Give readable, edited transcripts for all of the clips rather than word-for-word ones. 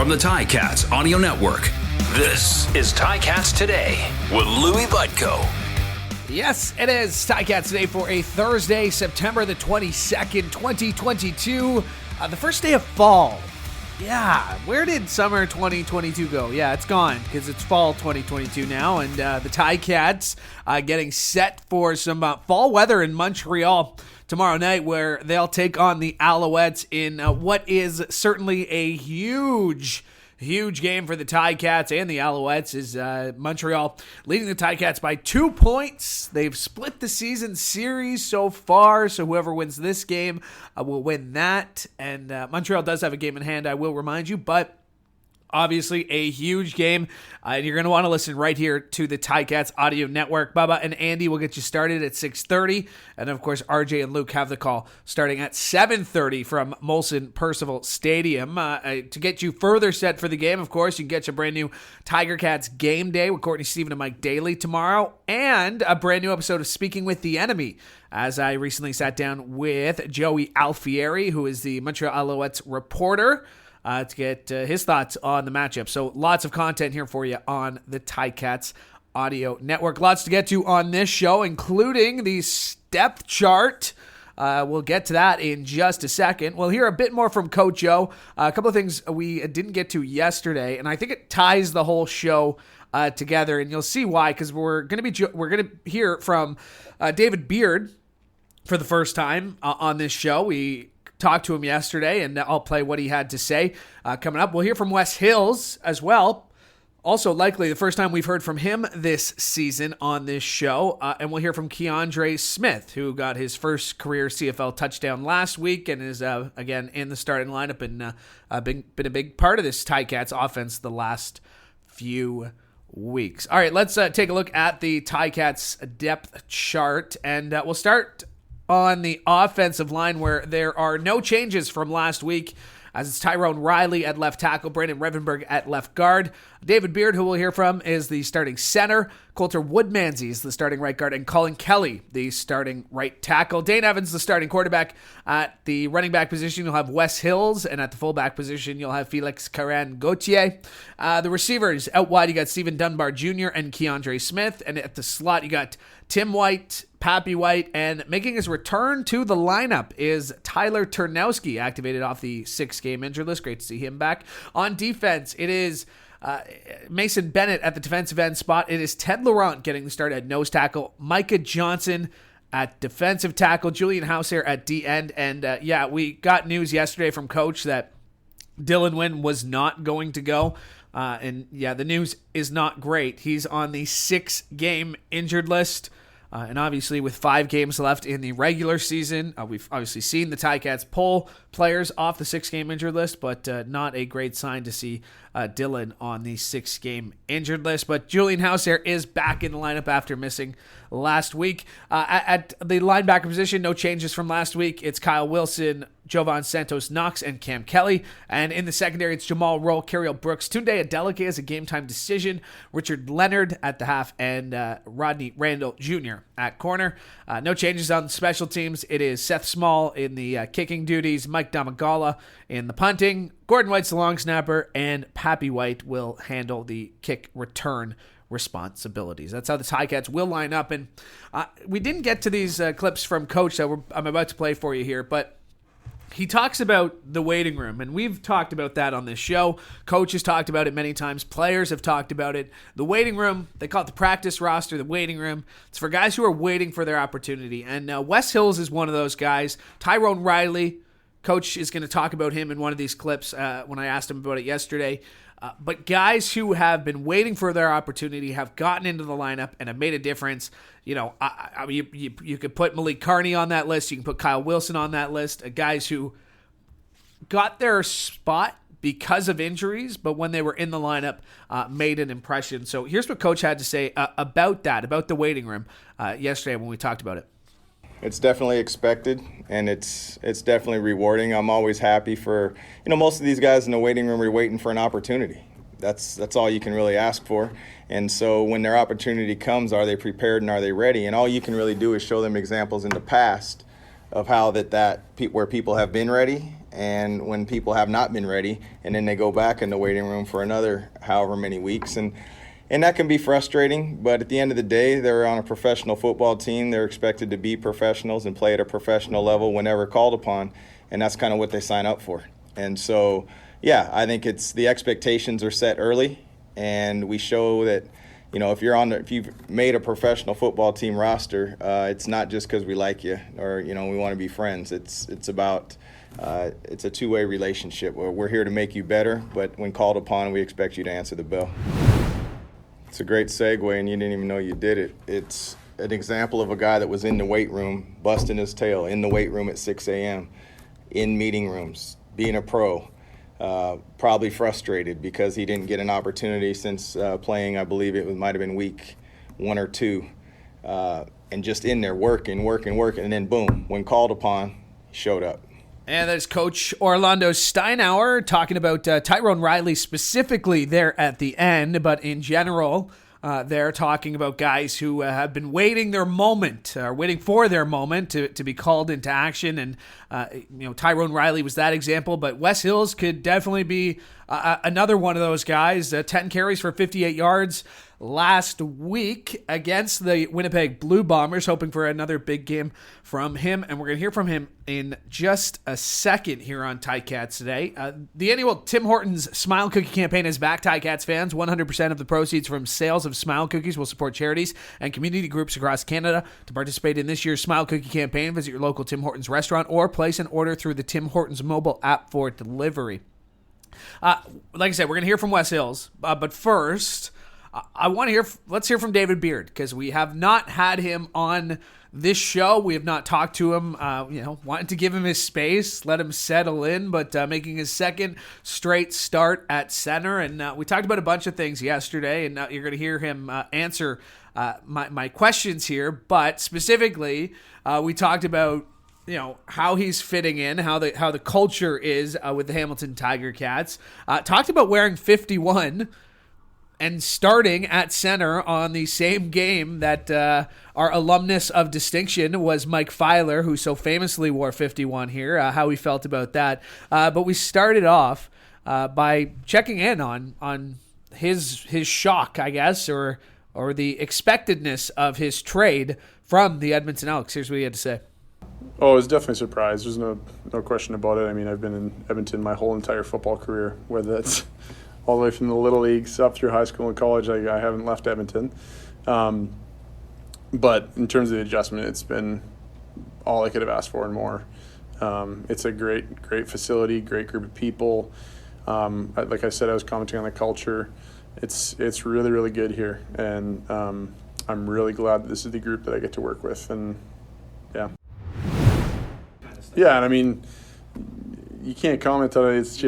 from the Ticats Audio Network. This is Ticats Today with Louie Butko. Yes, it is Ticats Today for a Thursday, September the 22nd, 2022. The first day of fall. Yeah, where did summer 2022 go? Yeah, it's gone because it's fall 2022 now, and the Ticats getting set for some fall weather in Montreal tomorrow night, where they'll take on the Alouettes in what is certainly a huge game for the Ticats and the Alouettes. Is Montreal leading the Ticats by 2 points. They've split the season series so far, so whoever wins this game will win that. And Montreal does have a game in hand, I will remind you, but obviously a huge game, and you're going to want to listen right here to the Ticats Audio Network. Bubba and Andy will get you started at 6:30, and of course RJ and Luke have the call starting at 7:30 from Molson Percival Stadium. To get you further set for the game, of course, you can get your brand new Tiger Cats Game Day with Courtney Stephen and Mike Daly tomorrow, and a brand new episode of Speaking with the Enemy, as I recently sat down with Joey Alfieri, who is the Montreal Alouettes reporter, to get his thoughts on the matchup. So lots of content here for you on the Ticats Audio Network. Lots to get to on this show, including the depth chart. We'll get to that in just a second. We'll hear a bit more from Coach Joe. A couple of things we didn't get to yesterday, and I think it ties the whole show together, and you'll see why, because we're going to hear from David Beard for the first time on this show. We talked to him yesterday, and I'll play what he had to say coming up. We'll hear from Wes Hills as well. Also, likely the first time we've heard from him this season on this show. And we'll hear from Kiondre Smith, who got his first career CFL touchdown last week and is, again, in the starting lineup and been a big part of this Ticats offense the last few weeks. All right, let's take a look at the Ticats depth chart, and we'll start on the offensive line, where there are no changes from last week, as it's Tyrone Riley at left tackle, Brandon Revenberg at left guard. David Beard, who we'll hear from, is the starting center. Coulter Woodmansey is the starting right guard, and Colin Kelly, the starting right tackle. Dane Evans, the starting quarterback. At the running back position, you'll have Wes Hills, and at the fullback position, you'll have Felix Caran-Gauthier. The receivers, out wide, you got Stephen Dunbar Jr. and Kiondre Smith, and at the slot, you got Tim White, Pappy White, and making his return to the lineup is Tyler Ternowski, activated off the 6-game injured list. Great to see him back. On defense, it is Mason Bennett at the defensive end spot. It is Ted Laurent getting the start at nose tackle, Micah Johnson at defensive tackle, Julian Househair at D-end, and we got news yesterday from Coach that Dylan Wynn was not going to go. The news is not great. He's on the 6-game injured list. And obviously, with 5 games left in the regular season, we've obviously seen the Ticats pull players off the 6-game injured list, but not a great sign to see Dylan on the 6-game injured list. But Julian Househair is back in the lineup after missing last week. At the linebacker position, no changes from last week. It's Kyle Wilson, Jovan Santos Knox, and Cam Kelly. And in the secondary, it's Jamal Roll, Carriel Brooks, Tunde Adeleke as a game-time decision, Richard Leonard at the half, and Rodney Randall Jr. at corner. No changes on special teams. It is Seth Small in the kicking duties, Mike Damagala in the punting, Gordon White's the long snapper, and Pappy White will handle the kick return responsibilities. That's how the Ticats will line up. And we didn't get to these clips from Coach that I'm about to play for you here, but he talks about the waiting room, and we've talked about that on this show. Coach has talked about it many times. Players have talked about it. The waiting room, they call it the practice roster, the waiting room. It's for guys who are waiting for their opportunity, and Wes Hills is one of those guys. Tyrone Riley, Coach is going to talk about him in one of these clips when I asked him about it yesterday. But guys who have been waiting for their opportunity have gotten into the lineup and have made a difference. You know, you could put Malik Carney on that list. You can put Kyle Wilson on that list. Guys who got their spot because of injuries, but when they were in the lineup, made an impression. So here's what Coach had to say about that, about the waiting room yesterday when we talked about it. It's definitely expected, and it's definitely rewarding. I'm always happy for, most of these guys in the waiting room are waiting for an opportunity. That's all you can really ask for. And so when their opportunity comes, are they prepared and are they ready? And all you can really do is show them examples in the past of how where people have been ready and when people have not been ready, and then they go back in the waiting room for another however many weeks. And that can be frustrating, but at the end of the day, they're on a professional football team. They're expected to be professionals and play at a professional level whenever called upon, and that's kind of what they sign up for. And so, yeah, I think the expectations are set early, and we show that, if you've made a professional football team roster, it's not just because we like you or, we want to be friends. It's a two-way relationship where we're here to make you better, but when called upon, we expect you to answer the bell. It's a great segue, and you didn't even know you did it. It's an example of a guy that was in the weight room, busting his tail, in the weight room at 6 a.m., in meeting rooms, being a pro, probably frustrated because he didn't get an opportunity since playing, I believe it might have been week 1 or 2, and just in there working, and then boom, when called upon, he showed up. And there's Coach Orlondo Steinauer talking about Tyrone Riley specifically there at the end, but in general, they're talking about guys who have been waiting for their moment to be called into action. And, Tyrone Riley was that example, but Wes Hills could definitely be another one of those guys. 10 carries for 58 yards last week against the Winnipeg Blue Bombers, hoping for another big game from him. And we're going to hear from him in just a second here on Ticats today. The annual Tim Hortons Smile Cookie campaign is back, Ticats fans. 100% of the proceeds from sales of Smile Cookies will support charities and community groups across Canada. To participate in this year's Smile Cookie campaign, visit your local Tim Hortons restaurant or place an order through the Tim Hortons mobile app for delivery. Like I said, we're going to hear from Wes Hills, but first, let's hear from David Beard, because we have not had him on this show. We have not talked to him, wanting to give him his space, let him settle in, but making his second straight start at center. And we talked about a bunch of things yesterday, and you're going to hear him answer my questions here. But specifically, we talked about how he's fitting in, how the culture is with the Hamilton Tiger Cats. Talked about wearing 51 and starting at center on the same game that our alumnus of distinction was Mike Filer, who so famously wore 51 here, how he felt about that. But we started off by checking in on his shock, I guess, or the expectedness of his trade from the Edmonton Elks. Here's what he had to say. Oh, I was definitely surprised. There's no question about it. I mean, I've been in Edmonton my whole entire football career, whether that's all the way from the little leagues up through high school and college. I haven't left Edmonton. But in terms of the adjustment, it's been all I could have asked for and more. It's a great facility, great group of people. Like I said, I was commenting on the culture. It's really, really good here. And I'm really glad that this is the group that I get to work with. And yeah. Yeah, and I mean, you can't comment on it.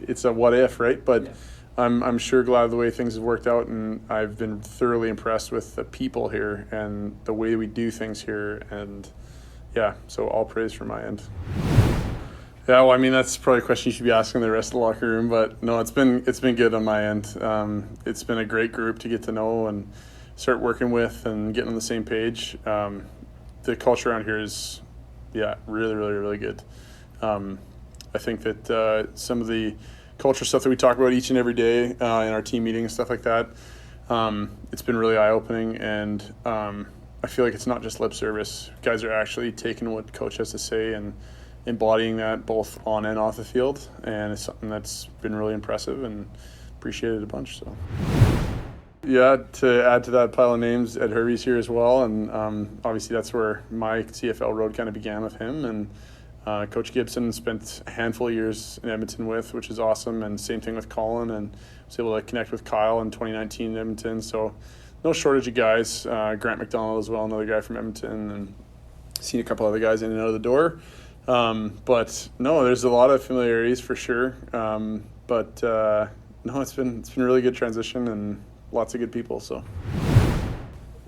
It's a what if, right? But yeah. I'm sure glad of the way things have worked out, and I've been thoroughly impressed with the people here and the way we do things here. And yeah, so all praise from my end. Yeah, well, I mean, that's probably a question you should be asking the rest of the locker room, but no, it's been good on my end. It's been a great group to get to know and start working with and getting on the same page. The culture around here is, yeah, really, really, really good. I think that some of the culture stuff that we talk about each and every day in our team meetings and stuff like that, it's been really eye-opening, and I feel like it's not just lip service. Guys are actually taking what coach has to say and embodying that both on and off the field, and it's something that's been really impressive and appreciated a bunch. So. Yeah, to add to that pile of names, Ed Hervey's here as well, and obviously that's where my CFL road kind of began with him, and Coach Gibson spent a handful of years in Edmonton with, which is awesome, and same thing with Colin, and was able to connect with Kyle in 2019 in Edmonton, so no shortage of guys. Grant McDonald as well, another guy from Edmonton, and seen a couple other guys in and out of the door. But no, there's a lot of familiarities for sure, but no, it's been a really good transition and lots of good people, so.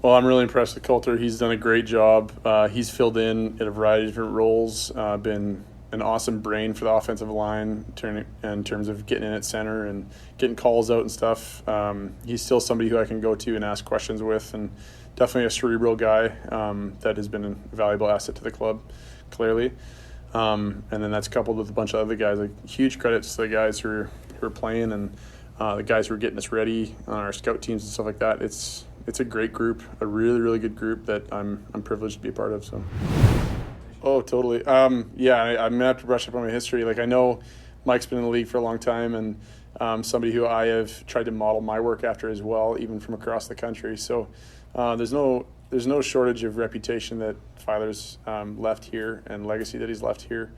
Well, I'm really impressed with Coulter. He's done a great job. He's filled in a variety of different roles, been an awesome brain for the offensive line in terms of getting in at center and getting calls out and stuff. He's still somebody who I can go to and ask questions with, and definitely a cerebral guy that has been a valuable asset to the club. clearly. And then that's coupled with a bunch of other guys. Like, huge credits to the guys who are playing, and the guys who are getting us ready on our scout teams and stuff like that. It's a great group, a really, really good group that I'm privileged to be a part of. So. Oh, totally. I'm gonna have to brush up on my history. Like, I know Mike's been in the league for a long time, and somebody who I have tried to model my work after as well, even from across the country. So there's no shortage of reputation that Filer's left here and legacy that he's left here.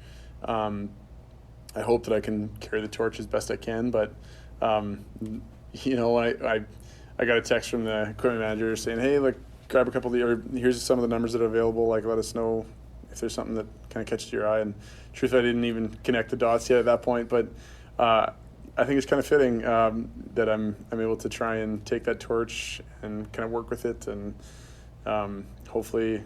I hope that I can carry the torch as best I can, but you know, I got a text from the equipment manager saying, hey, like, grab a couple of or here's some of the numbers that are available, like, let us know if there's something that kind of catches your eye. And truth, I didn't even connect the dots yet at that point, but I think it's kind of fitting that I'm able to try and take that torch and kind of work with it, and hopefully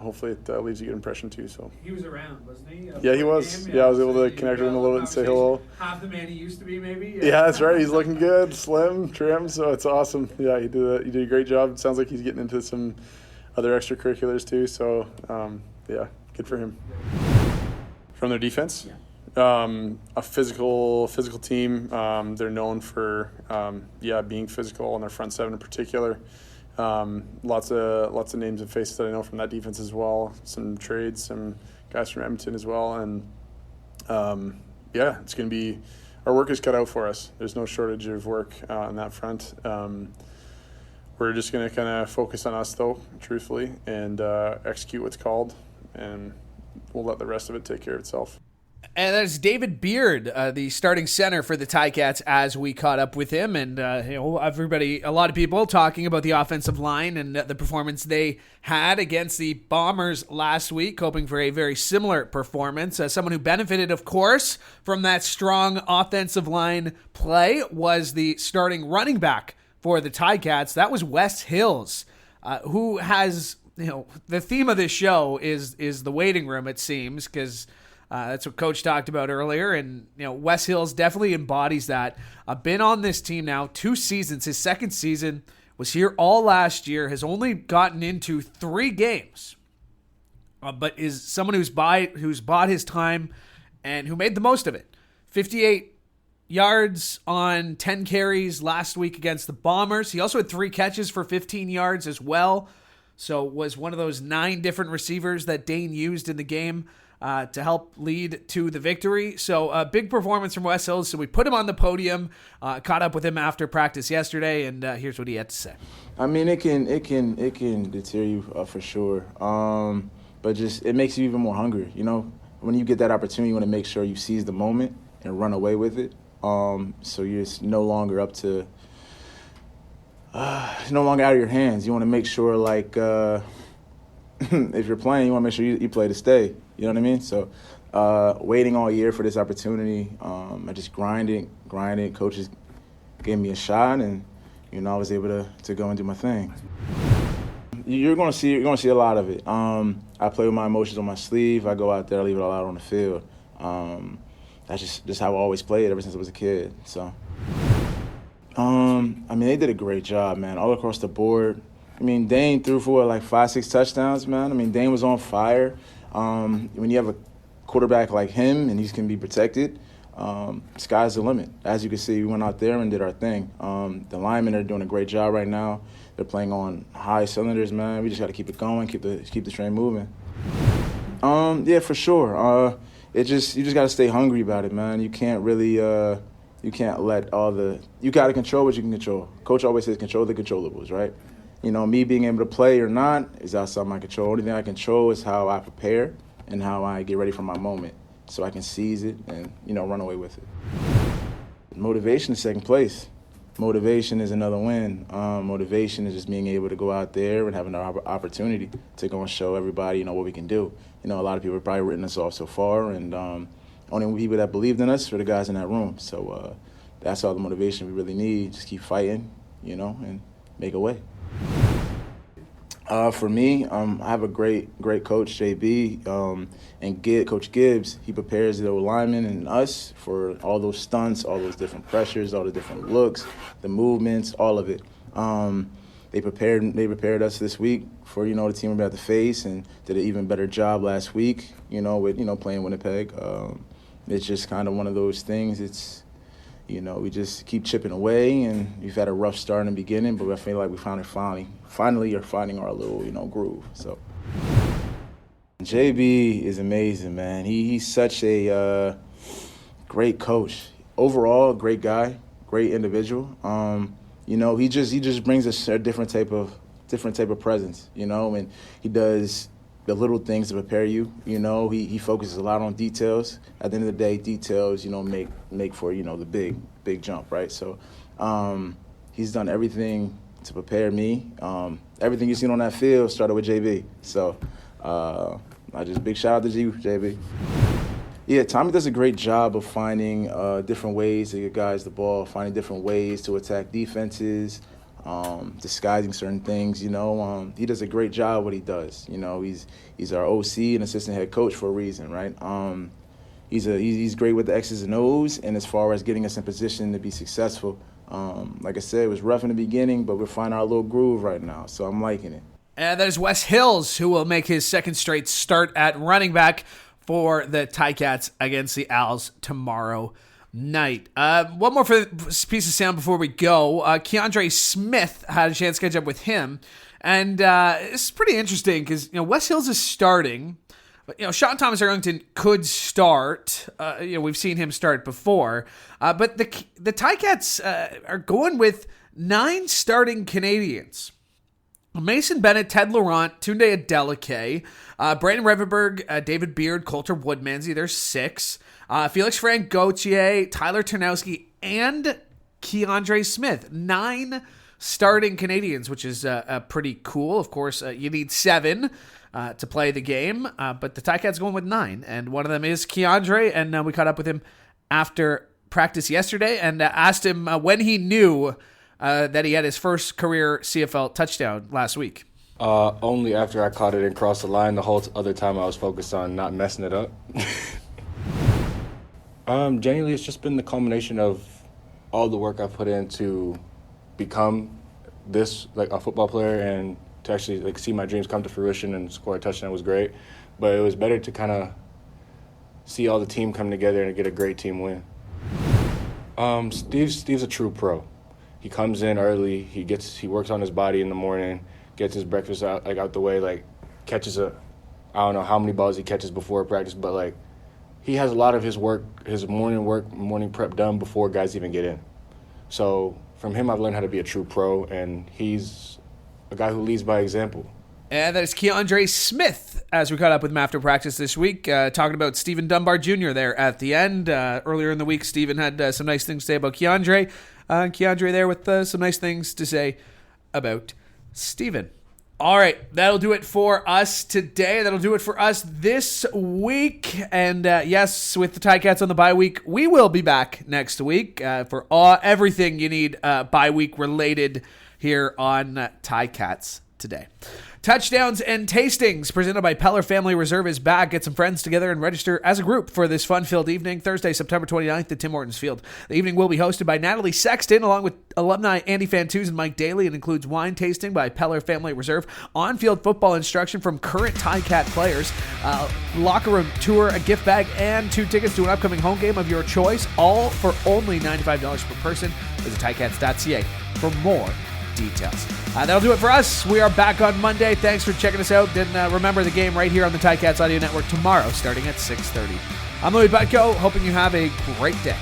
it leaves a good impression too. So He was around, wasn't he? Yeah, he was. Yeah, I was able to connect with him a little bit and say hello. Half the man he used to be, maybe. Yeah, that's right. He's looking good, slim, trim, so it's awesome. Yeah, he did a great job. It sounds like he's getting into some other extracurriculars too. So yeah, good for him. From their defense. A physical team. They're known for being physical on their front seven in particular. Lots of names and faces that I know from that defense as well. Some trades, some guys from Edmonton as well, and it's going to be, our work is cut out for us. There's no shortage of work on that front. We're just going to kind of focus on us though, truthfully, and execute what's called, and we'll let the rest of it take care of itself. And that's David Beard, the starting center for the Ticats, as we caught up with him. And a lot of people talking about the offensive line and the performance they had against the Bombers last week, hoping for a very similar performance. Someone who benefited, of course, from that strong offensive line play was the starting running back for the Ticats. That was Wes Hills, who has, the theme of this show is the waiting room, it seems, because that's what Coach talked about earlier, and Wes Hills definitely embodies that. Been on this team now 2 seasons. His second season was here all last year. Has only gotten into 3 games, but is someone who's bought his time and who made the most of it. 58 yards on 10 carries last week against the Bombers. He also had 3 catches for 15 yards as well. So was one of those 9 different receivers that Dane used in the game to help lead to the victory. So a big performance from Wes Hills. So we put him on the podium, caught up with him after practice yesterday, and here's what he had to say. I mean, it can deter you for sure, but just it makes you even more hungry. When you get that opportunity, you want to make sure you seize the moment and run away with it. So you're just no longer up to, it's no longer out of your hands. You want to make sure, like, if you're playing, you want to make sure you play to stay. You know what I mean? So waiting all year for this opportunity, I just grinded. Coaches gave me a shot, and I was able to go and do my thing. You're gonna see a lot of it. I play with my emotions on my sleeve. I go out there, I leave it all out on the field. That's just how I always played ever since I was a kid. So, they did a great job, man, all across the board. Dane threw for 5-6 touchdowns, man. Dane was on fire. When you have a quarterback like him and he can be protected, sky's the limit. As you can see, we went out there and did our thing. The linemen are doing a great job right now. They're playing on high cylinders, man. We just got to keep it going, keep the train moving. Yeah, for sure. You just got to stay hungry about it, man. You can't really you can't let you got to control what you can control. Coach always says control the controllables, right? Me being able to play or not is outside my control. Only thing I control is how I prepare and how I get ready for my moment so I can seize it and, run away with it. Motivation is second place. Motivation is another win. Motivation is just being able to go out there and have an opportunity to go and show everybody, what we can do. A lot of people have probably written us off so far, and only people that believed in us were the guys in that room. So that's all the motivation we really need. Just keep fighting, and make a way. For me, I have a great coach, JB, and Coach Gibbs. He prepares the linemen and us for all those stunts, all those different pressures, all the different looks, the movements, all of it. they prepared us this week for, the team we're about to face, and did an even better job last week, with, playing Winnipeg. It's just kind of one of those things. It's, we just keep chipping away, and we've had a rough start in the beginning, but I feel like we finally are finding our little, groove. So JB is amazing, man. He's such a great coach. Overall, great guy, great individual. He just brings us a different type of presence, and he does the little things to prepare you. He focuses a lot on details. At the end of the day, details, make for, the big jump, right? So he's done everything to prepare me. Everything you've seen on that field started with JB. So big shout out to you, JB. Yeah, Tommy does a great job of finding different ways to get guys the ball, finding different ways to attack defenses, disguising certain things. He does a great job what he does. He's our OC and assistant head coach for a reason, right? He's great with the X's and O's, and as far as getting us in position to be successful, like I said, it was rough in the beginning, but we're finding our little groove right now, so I'm liking it. And that is Wes Hills, who will make his second straight start at running back for the Ticats against the Owls tomorrow night. One more piece of sound before we go. Kiondre Smith had a chance to catch up with him, and it's pretty interesting because Wes Hills is starting, but Sean Thomas Arlington could start. We've seen him start before, but the Ticats are going with 9 starting Canadians. Mason Bennett, Ted Laurent, Tunde Adeleke, Brandon Revenberg, David Beard, Coulter Woodmansey. There's 6. Felix Frank Gauthier, Tyler Ternowski, and Kiondre Smith. 9 starting Canadians, which is pretty cool. Of course, you need 7 to play the game, but the Ticats going with 9, and one of them is Kiondre, and we caught up with him after practice yesterday and asked him when he knew that he had his first career CFL touchdown last week. Only after I caught it and crossed the line. The whole other time I was focused on not messing it up. Genuinely, it's just been the culmination of all the work I've put in to become this, like, a football player, and to actually see my dreams come to fruition and score a touchdown was great. But it was better to kind of see all the team come together and get a great team win. Steve's a true pro. He comes in early. He works on his body in the morning, gets his breakfast out the way. Catches I don't know how many balls he catches before practice, but he has a lot of his morning prep done before guys even get in. So from him, I've learned how to be a true pro, and he's a guy who leads by example. And that is Kiondre Smith, as we caught up with him after practice this week, talking about Stephen Dunbar Jr. there at the end. Earlier in the week, Stephen had some nice things to say about Kiondre. Kiondre there with some nice things to say about Stephen. All right, that'll do it for us today. That'll do it for us this week. And yes, with the Ticats on the bye week, we will be back next week for everything you need bye week related here on Ticats Today. Touchdowns and Tastings, presented by Peller Family Reserve, is back. Get some friends together and register as a group for this fun-filled evening, Thursday, September 29th at Tim Hortons Field. The evening will be hosted by Natalie Sexton, along with alumni Andy Fantuz and Mike Daly, and includes wine tasting by Peller Family Reserve, on-field football instruction from current Ticat players, locker room tour, a gift bag, and 2 tickets to an upcoming home game of your choice, all for only $95 per person. Visit Ticats.ca for more details. That'll do it for us. We are back on Monday. Thanks for checking us out. And remember the game right here on the Ticats Audio Network tomorrow starting at 6:30. I'm Louie Butko, hoping you have a great day.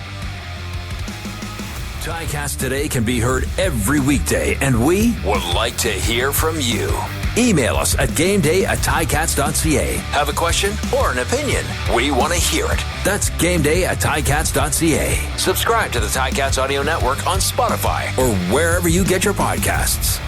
Ticats Today can be heard every weekday, and we would like to hear from you. Email us at gameday@ticats.ca. Have a question or an opinion? We want to hear it. That's gameday@ticats.ca. Subscribe to the Ticats Audio Network on Spotify or wherever you get your podcasts.